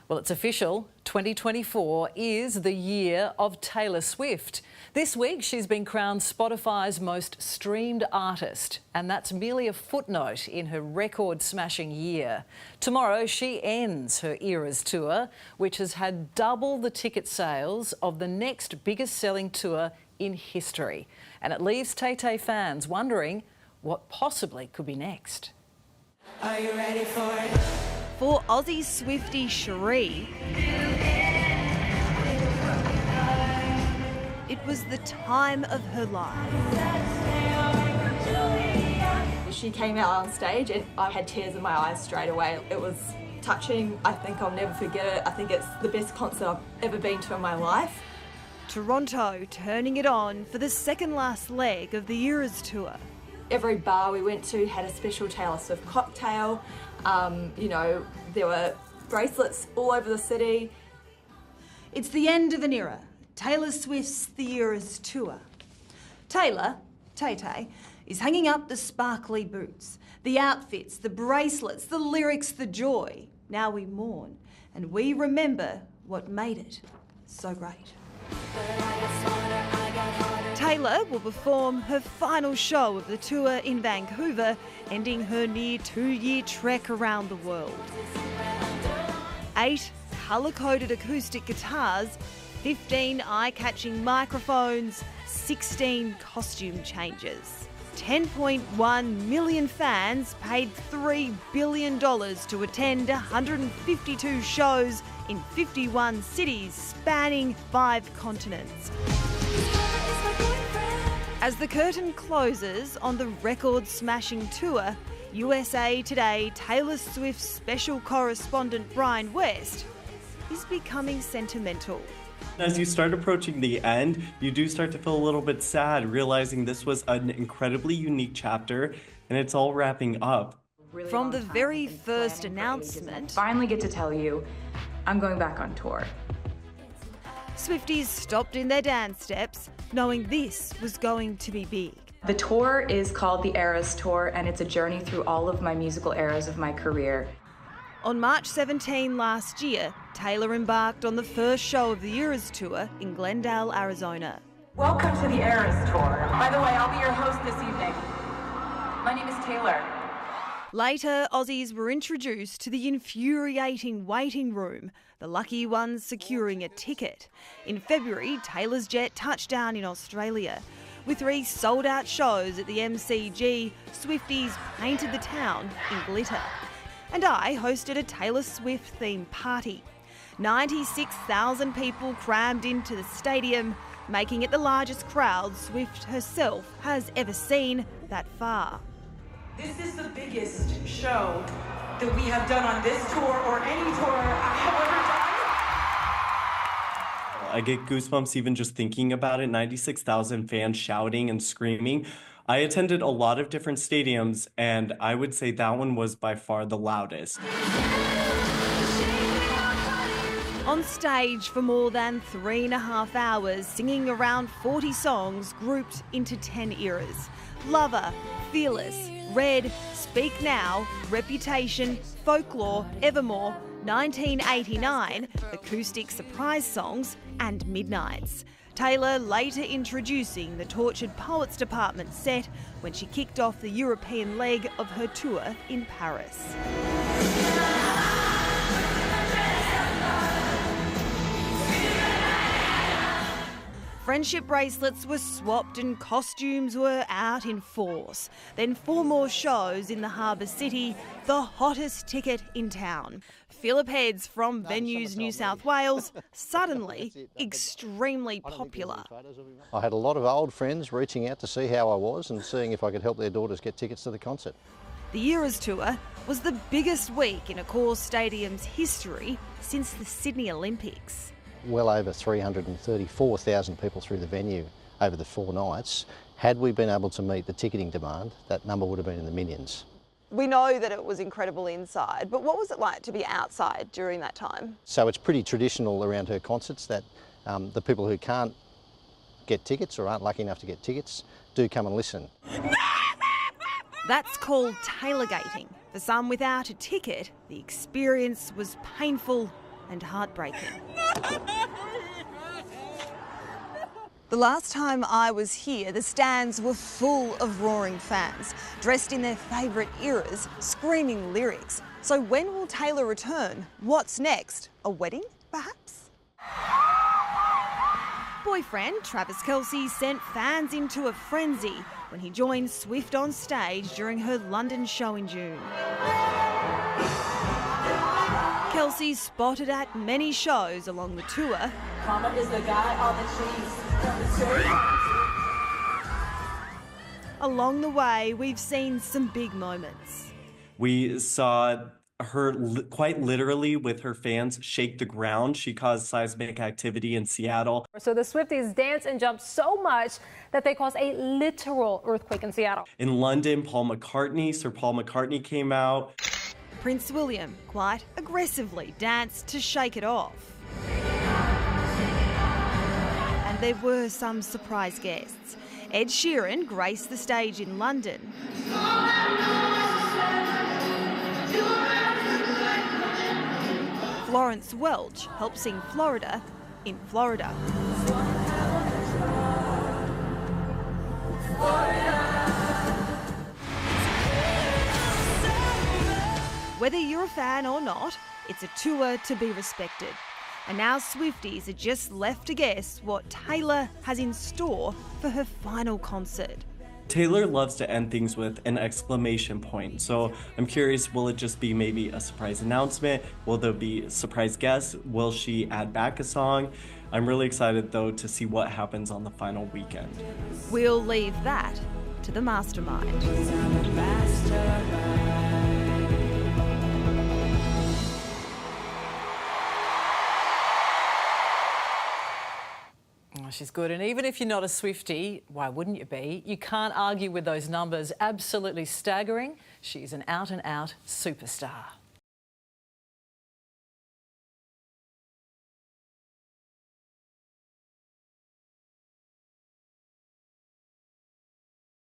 Well, it's official. 2024 is the year of Taylor Swift. This week, she's been crowned Spotify's most streamed artist, and that's merely a footnote in her record-smashing year. Tomorrow, she ends her Eras tour, which has had double the ticket sales of the next biggest-selling tour in history. And it leaves Tay-Tay fans wondering what possibly could be next. Are you ready for it? For Aussie Swiftie Cherie, it was the time of her life. She came out on stage and I had tears in my eyes straight away. It was touching. I think I'll never forget it. I think it's the best concert I've ever been to in my life. Toronto turning it on for the second last leg of the Eras tour. Every bar we went to had a special Taylor Swift cocktail. There were bracelets all over the city. It's the end of an era. Taylor Swift's The Eras tour. Taylor, Tay-Tay, is hanging up the sparkly boots, the outfits, the bracelets, the lyrics, the joy. Now we mourn and we remember what made it so great. Taylor will perform her final show of the tour in Vancouver, ending her near 2-year trek around the world. 8 colour-coded acoustic guitars, 15 eye-catching microphones, 16 costume changes. 10.1 million fans paid $3 billion to attend 152 shows in 51 cities spanning 5 continents. As the curtain closes on the record-smashing tour, USA Today Taylor Swift's special correspondent Brian West is becoming sentimental. As you start approaching the end, you do start to feel a little bit sad, realizing this was an incredibly unique chapter and it's all wrapping up. From the very first announcement, Finally get to tell you, I'm going back on tour. Swifties stopped in their dance steps, knowing this was going to be big. The tour is called the Eras Tour, and it's a journey through all of my musical eras of my career. On March 17 last year, Taylor embarked on the first show of the Eras tour in Glendale, Arizona. Welcome to the Eras Tour. By the way, I'll be your host this evening. My name is Taylor. Later, Aussies were introduced to the infuriating waiting room, the lucky ones securing a ticket. In February, Taylor's jet touched down in Australia. With 3 sold-out shows at the MCG, Swifties painted the town in glitter. And I hosted a Taylor Swift-themed party. 96,000 people crammed into the stadium, making it the largest crowd Swift herself has ever seen that far. This is the biggest show that we have done on this tour or any tour I have ever done. I get goosebumps even just thinking about it. 96,000 fans shouting and screaming. I attended a lot of different stadiums, and I would say that one was by far the loudest. On stage for more than 3.5 hours, singing around 40 songs grouped into 10 eras. Lover, Fearless, Red, Speak Now, Reputation, Folklore, Evermore, 1989, Acoustic Surprise Songs, and Midnights. Taylor later introducing the Tortured Poets Department set when she kicked off the European leg of her tour in Paris. Friendship bracelets were swapped and costumes were out in force. Then 4 more shows in the Harbour City, the hottest ticket in town. Phillip Heads from Venues New South Wales, suddenly extremely popular. I had a lot of old friends reaching out to see how I was and seeing if I could help their daughters get tickets to the concert. The Eras tour was the biggest week in Accor Stadium's history since the Sydney Olympics. Well over 334,000 people through the venue over the 4 nights. Had we been able to meet the ticketing demand, that number would have been in the millions. We know that it was incredible inside, but what was it like to be outside during that time? So it's pretty traditional around her concerts that the people who can't get tickets or aren't lucky enough to get tickets do come and listen. That's called tailgating. For some without a ticket, the experience was painful and heartbreaking. The last time I was here, the stands were full of roaring fans, dressed in their favourite eras, screaming lyrics. So when will Taylor return? What's next? A wedding, perhaps? Boyfriend Travis Kelce sent fans into a frenzy when he joined Swift on stage during her London show in June. Kelce spotted at many shows along the tour. Mama is the guy on the cheese. Along the way, we've seen some big moments. We saw her quite literally with her fans shake the ground. She caused seismic activity in Seattle. So the Swifties danced and jumped so much that they caused a literal earthquake in Seattle. In London, Sir Paul McCartney came out. Prince William quite aggressively danced to shake it off. And there were some surprise guests. Ed Sheeran graced the stage in London. Florence Welch helped sing Florida in Florida. Whether you're a fan or not, it's a tour to be respected. And now Swifties are just left to guess what Taylor has in store for her final concert. Taylor loves to end things with an exclamation point. So I'm curious, will it just be maybe a surprise announcement? Will there be surprise guests? Will she add back a song? I'm really excited though to see what happens on the final weekend. We'll leave that to the mastermind. Oh, she's good. And even if you're not a Swiftie, why wouldn't you be? You can't argue with those numbers. Absolutely staggering. She's an out-and-out superstar.